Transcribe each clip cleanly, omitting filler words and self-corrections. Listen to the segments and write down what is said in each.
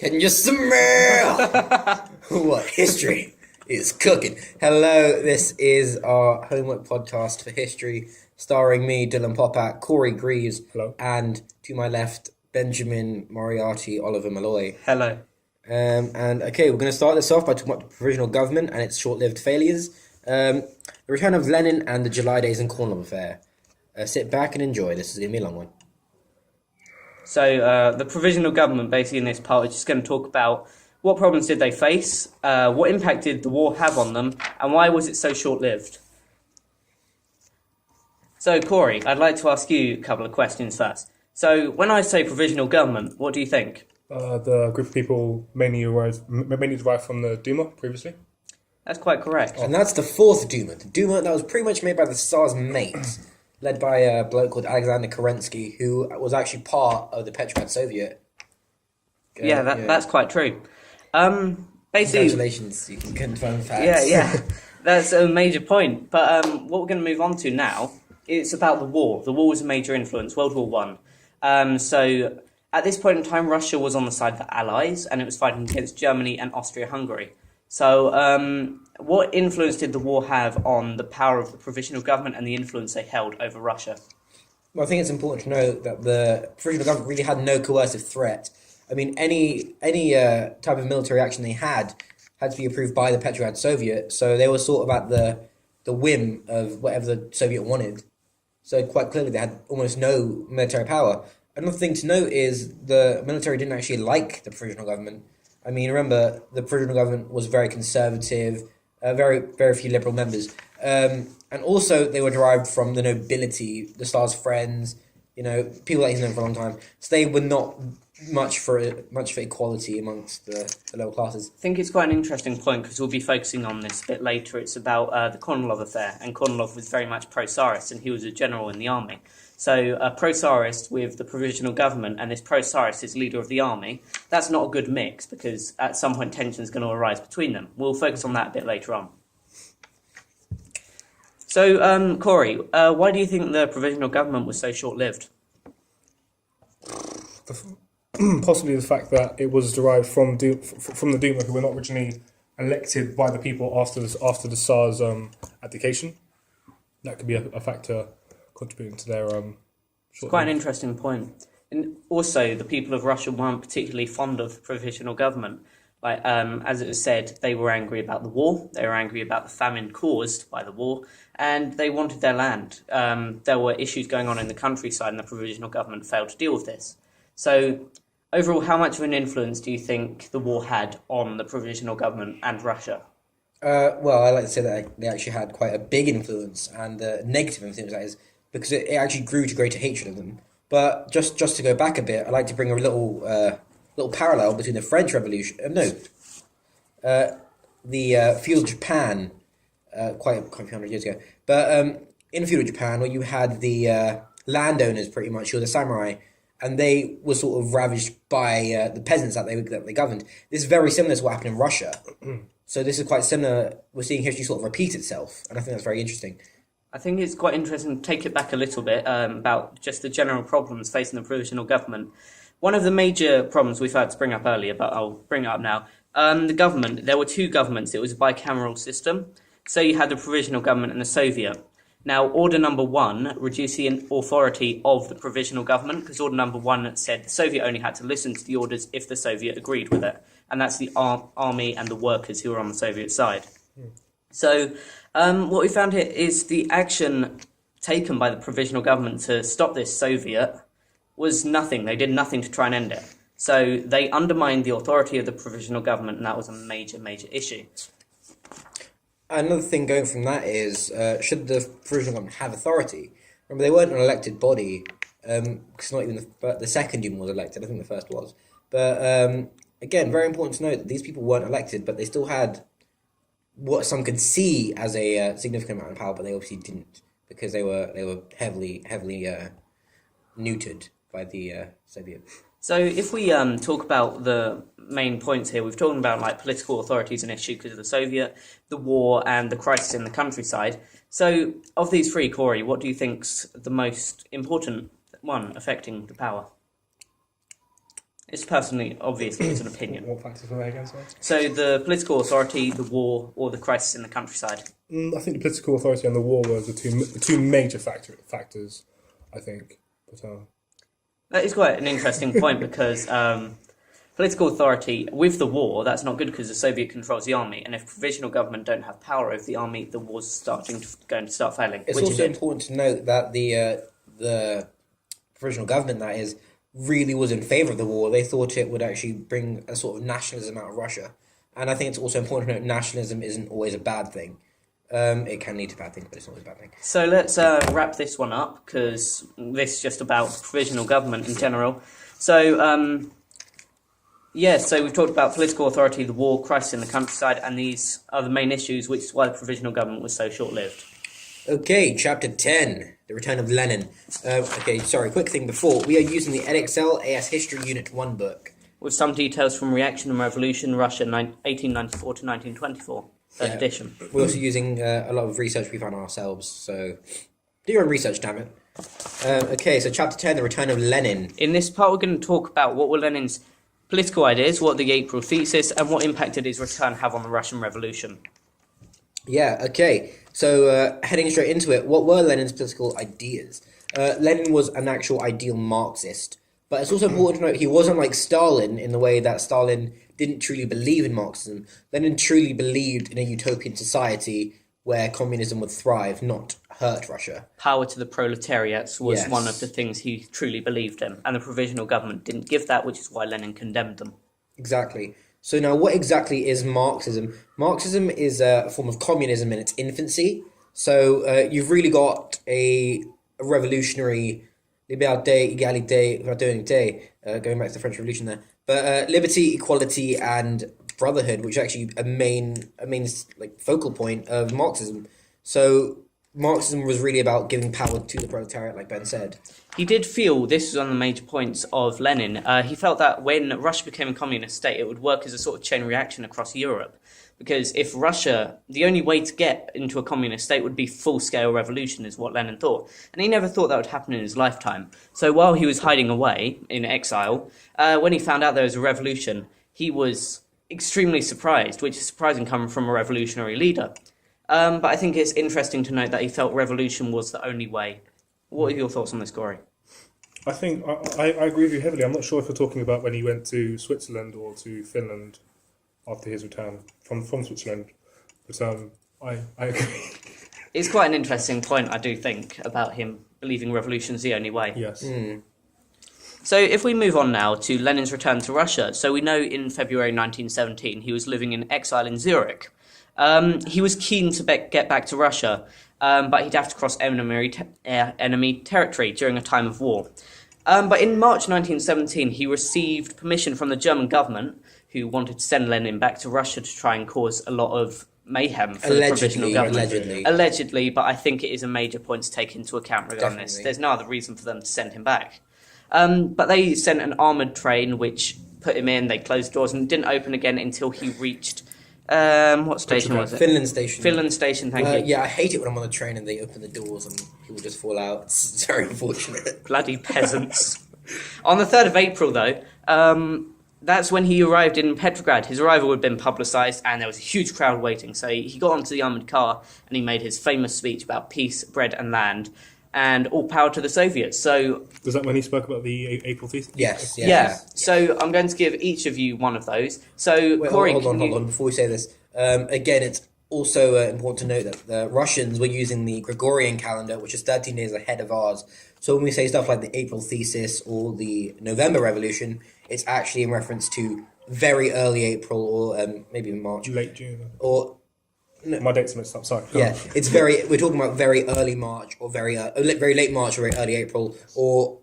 Can you smell what history is cooking? Hello, this is our homework podcast for history, starring me, Dylan Popat, Corey Greaves, Hello. and to my left, Benjamin Moriarty, Oliver Malloy. Hello. We're going to start this off by talking about the provisional government and its short-lived failures. The return of Lenin and the July Days and Kornilov affair. Sit back and enjoy. This is going to be a long one. So the provisional government, basically in this part, is just going to talk about what problems did they face, what impact did the war have on them, and why was it so short-lived. So, Corey, I'd like to ask you a couple of questions first. So, when I say provisional government, what do you think? The group of people mainly derived from the Duma previously. That's quite correct. And that's the fourth Duma. The Duma that was pretty much made by the Tsar's mates, led by a bloke called Alexander Kerensky, who was actually part of the Petrograd Soviet. That's quite true. Basically, Congratulations, you can confirm facts. Yeah, that's a major point. But what we're going to move on to now, it's about the war. The war was a major influence, World War One. So at this point in time, Russia was on the side of the Allies, and it was fighting against Germany and Austria-Hungary. So what influence did the war have on the power of the provisional government and the influence they held over Russia? Well, I think it's important to note that the provisional government really had no coercive threat. I mean, any type of military action they had to be approved by the Petrograd Soviet, so they were sort of at the whim of whatever the Soviet wanted. So quite clearly they had almost no military power. Another thing to note is the military didn't actually like the provisional government. I mean, remember, the provisional government was very conservative, very few liberal members. And also they were derived from the nobility, the Tsar's friends, people that he's known for a long time. So they were not much for equality amongst the lower classes. I think it's quite an interesting point because we'll be focusing on this a bit later. It's about the Kornilov affair, and Kornilov was very much pro-Tsarist, and he was a general in the army. So a pro-Tsarist with the provisional government and this pro-Tsarist is leader of the army, that's not a good mix because at some point tension is going to arise between them. We'll focus on that a bit later on. So, Corey, why do you think the provisional government was so short-lived? Possibly the fact that it was derived from the Duma, who were not originally elected by the people after the Tsar's abdication. That could be a factor contributing to their It's quite an interesting point. And also, the people of Russia weren't particularly fond of provisional government. Like, as it was said, they were angry about the war, they were angry about the famine caused by the war, and they wanted their land. There were issues going on in the countryside, and the provisional government failed to deal with this. So, overall, how much of an influence do you think the war had on the provisional government and Russia? Well, I like to say that they actually had quite a big influence, and negative influence, that is, because it actually grew to greater hatred of them. But just to go back a bit, I'd like to bring a little parallel between the French Revolution, the feudal Japan, quite a few hundred years ago. But in feudal Japan, where you had the landowners, pretty much, who were the samurai, and they were sort of ravaged by the peasants that they governed. This is very similar to what happened in Russia. So this is quite similar. We're seeing history sort of repeat itself, and I think that's very interesting. I think it's quite interesting to take it back a little bit about just the general problems facing the provisional government. One of the major problems we've had to bring up earlier, but I'll bring it up now, the government, there were two governments. It was a bicameral system. So you had the provisional government and the Soviet. Now, Order Number 1 reduced the authority of the provisional government because Order Number 1 said the Soviet only had to listen to the orders if the Soviet agreed with it. And that's the army and the workers who were on the Soviet side. So what we found here is the action taken by the provisional government to stop this Soviet was nothing. They did nothing to try and end it. So they undermined the authority of the provisional government, and that was a major, major issue. Another thing going from that is, should the provisional government have authority? Remember, they weren't an elected body, because not even the second Duma was elected, I think the first was. But again, very important to note that these people weren't elected, but they still had what some could see as a significant amount of power, but they obviously didn't, because they were heavily neutered by the Soviet. So if we talk about the main points here, we've talked about like political authority is an issue because of the Soviet, the war, and the crisis in the countryside. So of these three, Corey, what do you think's the most important one affecting the power? It's personally, obviously, it's an opinion. What factors were they again, sorry? So the political authority, the war, or the crisis in the countryside. I think the political authority and the war were the two major factors, I think. But That is quite an interesting point because political authority with the war, that's not good because the Soviet controls the army, and if provisional government don't have power over the army, the war's going to start failing. It's also important to note that the provisional government, that is, really was in favour of the war. They thought it would actually bring a sort of nationalism out of Russia. And I think it's also important to note nationalism isn't always a bad thing. It can lead to bad things, but it's not always a bad thing. So let's wrap this one up, because this is just about provisional government in general. So, so we've talked about political authority, the war, crisis in the countryside, and these are the main issues, which is why the provisional government was so short-lived. Okay, chapter 10, the return of Lenin. Quick thing before. We are using the EdXL AS History Unit 1 book. With some details from Reaction and Revolution, Russia, 1894 to 1924, third edition. We're also using a lot of research we've done ourselves, so do your own research, damn it. So chapter 10, the return of Lenin. In this part, we're going to talk about what were Lenin's political ideas, what the April thesis, and what impact did his return have on the Russian Revolution. Yeah, okay. So heading straight into it, what were Lenin's political ideas? Lenin was an actual ideal Marxist, but it's also important to note he wasn't like Stalin in the way that Stalin didn't truly believe in Marxism. Lenin truly believed in a utopian society where communism would thrive, not hurt Russia. Power to the proletariats was one of the things he truly believed in, and the provisional government didn't give that, which is why Lenin condemned them. Exactly. So now, what exactly is Marxism? Marxism is a form of communism in its infancy. So you've really got a revolutionary liberté, égalité, fraternité, going back to the French Revolution there. But liberty, equality, and brotherhood, which is actually a main like focal point of Marxism. So Marxism was really about giving power to the proletariat, like Ben said. He did feel, this was one of the major points of Lenin, he felt that when Russia became a communist state, it would work as a sort of chain reaction across Europe. Because if Russia, the only way to get into a communist state would be full-scale revolution, is what Lenin thought. And he never thought that would happen in his lifetime. So while he was hiding away in exile, when he found out there was a revolution, he was extremely surprised, which is surprising coming from a revolutionary leader. But I think it's interesting to note that he felt revolution was the only way. What are your thoughts on this, Corey? I think I agree with you heavily. I'm not sure if we're talking about when he went to Switzerland or to Finland after his return from Switzerland, but I agree. It's quite an interesting point, I do think, about him believing revolution's the only way. Yes. So if we move on now to Lenin's return to Russia, so we know in February 1917 he was living in exile in Zurich. He was keen to get back to Russia, but he'd have to cross enemy territory during a time of war. But in March 1917, he received permission from the German government, who wanted to send Lenin back to Russia to try and cause a lot of mayhem for the provisional government. Allegedly, but I think it is a major point to take into account regarding this. There's no other reason for them to send him back. But they sent an armoured train, which put him in, they closed doors, and didn't open again until he reached... what station was it? Finland Station. Finland Station, thank you. Yeah, I hate it when I'm on the train and they open the doors and people just fall out. It's very unfortunate. Bloody peasants. On the 3rd of April, though, that's when he arrived in Petrograd. His arrival had been publicised and there was a huge crowd waiting. So he got onto the armoured car and he made his famous speech about peace, bread and land and all power to the Soviets. So was that when he spoke about the April thesis? Yes. Yeah. So I'm going to give each of you one of those. So wait, Corey, hold on. Before we say this, again, it's also important to note that the Russians were using the Gregorian calendar, which is 13 days ahead of ours. So when we say stuff like the April thesis or the November Revolution, it's actually in reference to very early April or maybe even March. Late June. Or no. My dates are mixed up. Sorry. Yeah, it's we're talking about very early March or very late March or very early April or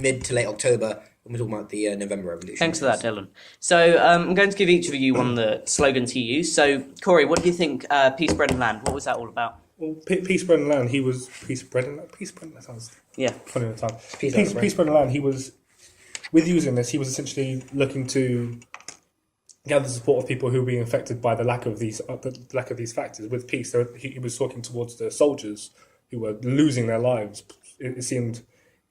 mid to late October when we're talking about the November Revolution. Thanks for that, Dylan. So I'm going to give each of you one of the slogans he used. So Corey, what do you think? Peace, bread and land. What was that all about? Well, peace, bread and land. He was peace, bread and land. Peace, bread and land sounds funny at the time. Peace, bread and land. He was with using this. He was essentially looking to gather the support of people who were being affected by the lack of these factors. With peace, he was talking towards the soldiers who were losing their lives. It seemed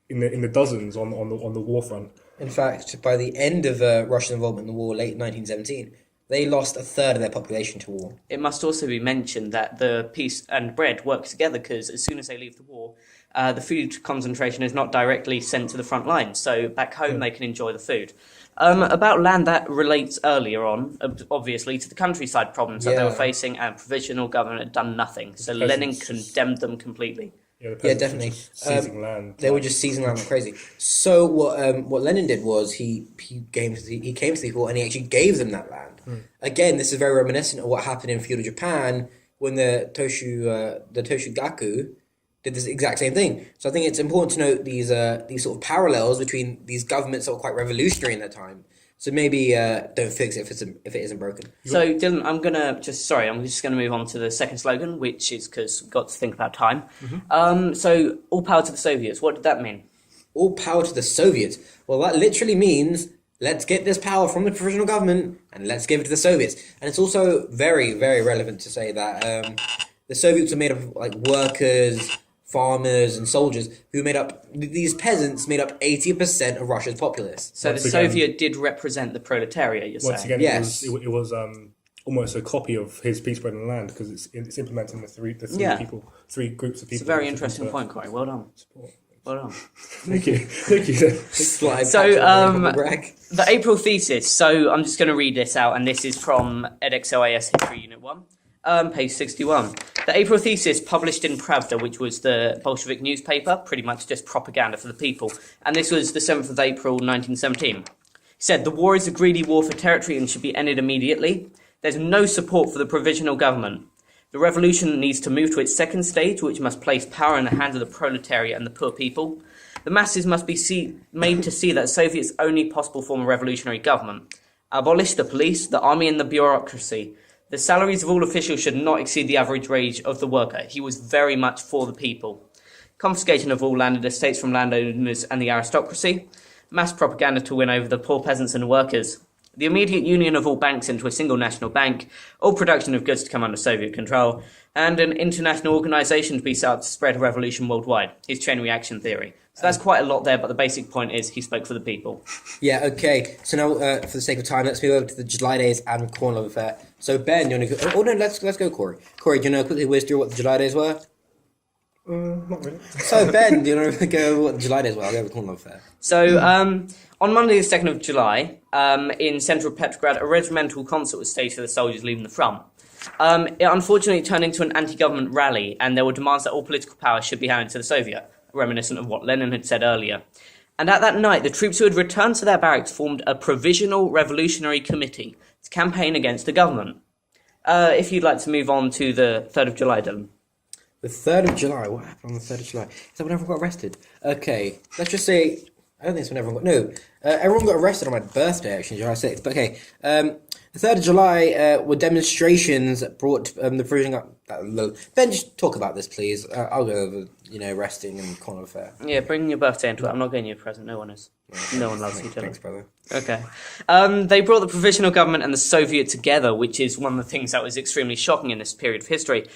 in the dozens on the war front. In fact, by the end of Russian involvement in the war, late 1917, they lost a third of their population to war. It must also be mentioned that the peace and bread work together because as soon as they leave the war, the food concentration is not directly sent to the front line. So back home, they can enjoy the food. About land, that relates earlier on, obviously, to the countryside problems that they were facing, and provisional government had done nothing. So Lenin condemned them completely. Yeah, Definitely. Seizing land. They were just seizing land like crazy. So what Lenin did was he came to the people and he actually gave them that land. Again, this is very reminiscent of what happened in feudal Japan when the Toshugaku did this exact same thing. So I think it's important to note these sort of parallels between these governments that were quite revolutionary in their time. So maybe don't fix it if it isn't broken. So Dylan, I'm just gonna move on to the second slogan, which is because we've got to think about time. So all power to the Soviets. What did that mean? All power to the Soviets. Well, that literally means let's get this power from the provisional government and let's give it to the Soviets. And it's also very, very relevant to say that the Soviets are made up of like workers, farmers and soldiers these peasants made up 80% of Russia's populace. So the Soviet did represent the proletariat, you're saying? Once again, yes. it was almost a copy of his Peace, Bread and Land because it's implementing the three groups of people. It's a very interesting point, Corey. Well done. Well done. Thank you. The April thesis. So I'm just going to read this out, and this is from edXLAS History Unit 1. Page 61. The April thesis published in Pravda, which was the Bolshevik newspaper, pretty much just propaganda for the people. And this was the 7th of April, 1917. Said, the war is a greedy war for territory and should be ended immediately. There's no support for the provisional government. The revolution needs to move to its second stage, which must place power in the hands of the proletariat and the poor people. The masses must be made to see that Soviet's only possible form of revolutionary government. Abolish the police, the army and the bureaucracy. The salaries of all officials should not exceed the average wage of the worker. He was very much for the people. Confiscation of all landed estates from landowners and the aristocracy. Mass propaganda to win over the poor peasants and workers. The immediate union of all banks into a single national bank. All production of goods to come under Soviet control. And an international organisation to be set up to spread a revolution worldwide. His chain reaction theory. So that's quite a lot there, but the basic point is he spoke for the people. Yeah, okay. So now, for the sake of time, let's move over to the July Days and Kornilov affair. So Ben, do you want to go? Oh no, let's go, Corey. Corey, do you want to quickly whiz through what the July Days were? Not really. So Ben, do you want to go what the July Days were? I'll go with Kornilov affair. So on Monday the 2nd of July, in central Petrograd, a regimental concert was staged for the soldiers leaving the front. It unfortunately turned into an anti-government rally, and there were demands that all political power should be handed to the Soviet, reminiscent of what Lenin had said earlier. And at that night, the troops who had returned to their barracks formed a Provisional Revolutionary Committee to campaign against the government. If you'd like to move on to the 3rd of July, Dylan. The 3rd of July? What happened on the 3rd of July? Is that when everyone got arrested? Okay, let's just say... I don't think it's when everyone got... No, everyone got arrested on my birthday, actually, July 6th. But okay, the 3rd of July were demonstrations brought the provisional... Ben, just talk about this, please. I'll go over, resting and Kornilov affair. Yeah, bring your birthday into it. I'm not getting you a present. No one is. No one loves you, Dylan. Thanks, brother. Okay. They brought the provisional government and the Soviet together, which is one of the things that was extremely shocking in this period of history.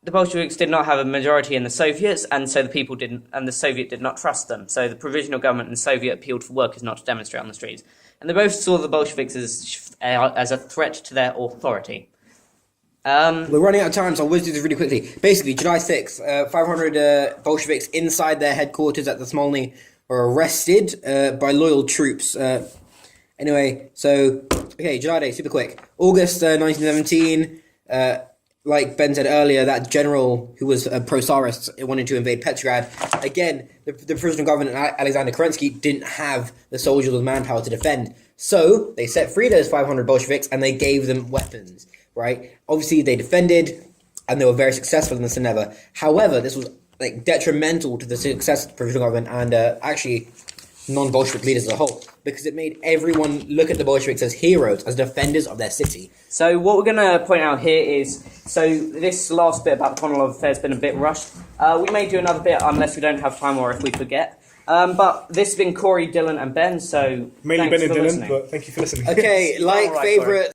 The Bolsheviks did not have a majority in the Soviets, and so the people didn't, and the Soviet did not trust them. So the provisional government and Soviet appealed for workers not to demonstrate on the streets, and they both saw the Bolsheviks as a threat to their authority. We're running out of time, so I'll whiz through this really quickly. Basically, July 6th, 500 Bolsheviks inside their headquarters at the Smolny were arrested by loyal troops. Anyway, so okay, July Day, super quick. August 1917. Like Ben said earlier, that general who was pro-Tsarist wanted to invade Petrograd. Again, the provisional government and Alexander Kerensky didn't have the soldiers with manpower to defend. So they set free those 500 Bolsheviks and they gave them weapons, right? Obviously, they defended and they were very successful in this endeavor. However, this was detrimental to the success of the provisional government and actually non-Bolshevik leaders as a whole, because it made everyone look at the Bolsheviks as heroes, as defenders of their city. So what we're going to point out here is, so this last bit about the Kornilov affair has been a bit rushed. We may do another bit unless we don't have time or if we forget. But this has been Corey, Dylan and Ben, so mainly Ben and Dylan, listening. but thank you for listening. Okay, Alright, favorite,